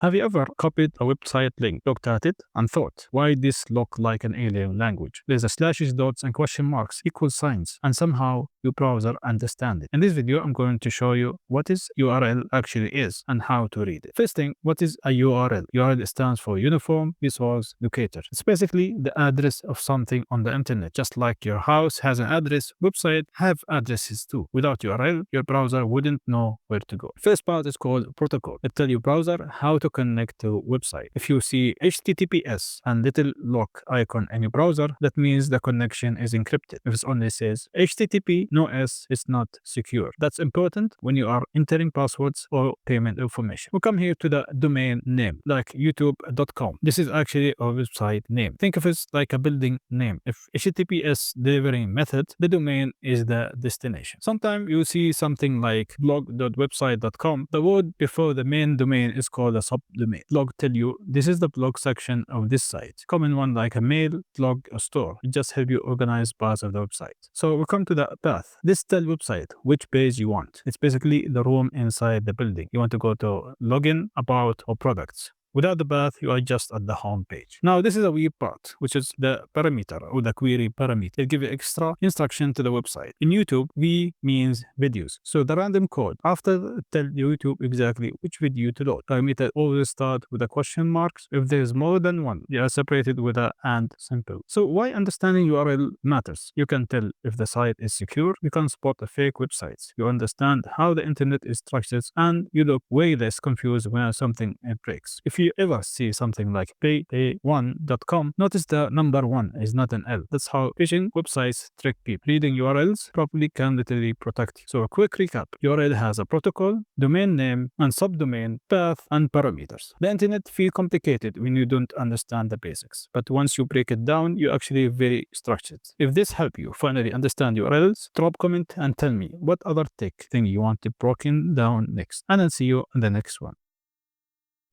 Have you ever copied a website link, looked at it, and thought, why this look like an alien language? There's a slashes, dots, and question marks, equal signs, and somehow your browser understands it. In this video, I'm going to show you what is URL actually is and how to read it. First thing, what is a URL? URL stands for Uniform Resource Locator. It's basically the address of something on the internet. Just like your house has an address, website have addresses too. Without URL, your browser wouldn't know where to go. First part is called protocol. It tells your browser how to connect to website. If you see HTTPS and little lock icon in your browser, that means the connection is encrypted. If it only says HTTP, no S, it's not secure. That's important when you are entering passwords or payment information. We come here to the domain name, like youtube.com. This is actually a website name. Think of it like a building name. If HTTPS delivery method, the domain is the destination. Sometimes you see something like blog.website.com. The word before the main domain is called a subdomain. Blog tell you this is the blog section of this site. Common one like a mail, blog, or store. It just help you organize parts of the website. So we come to the path. This tell website which page you want. It's basically the room inside the building. You want to go to login, about, or products. Without the path, you are just at the home page. Now, this is a weird part, which is the parameter or the query parameter. It gives you extra instruction to the website. In YouTube, V means videos. So the random code after tell YouTube exactly which video to load. Parameter always start with a question marks. If there is more than one, they are separated with a and symbol. So why understanding URL matters? You can tell if the site is secure. You can spot a fake websites. You understand how the internet is structured, and you look way less confused when something breaks. If you ever see something like pay1.com, notice the number 1 is not an L. That's how phishing websites trick people. Reading URLs properly can literally protect you. So a quick recap. URL has a protocol, domain name, and subdomain, path, and parameters. The internet feels complicated when you don't understand the basics. But once you break it down, you actually very structured. If this helped you finally understand URLs, drop comment and tell me what other tech thing you want to broken down next. And I'll see you in the next one.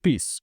Peace.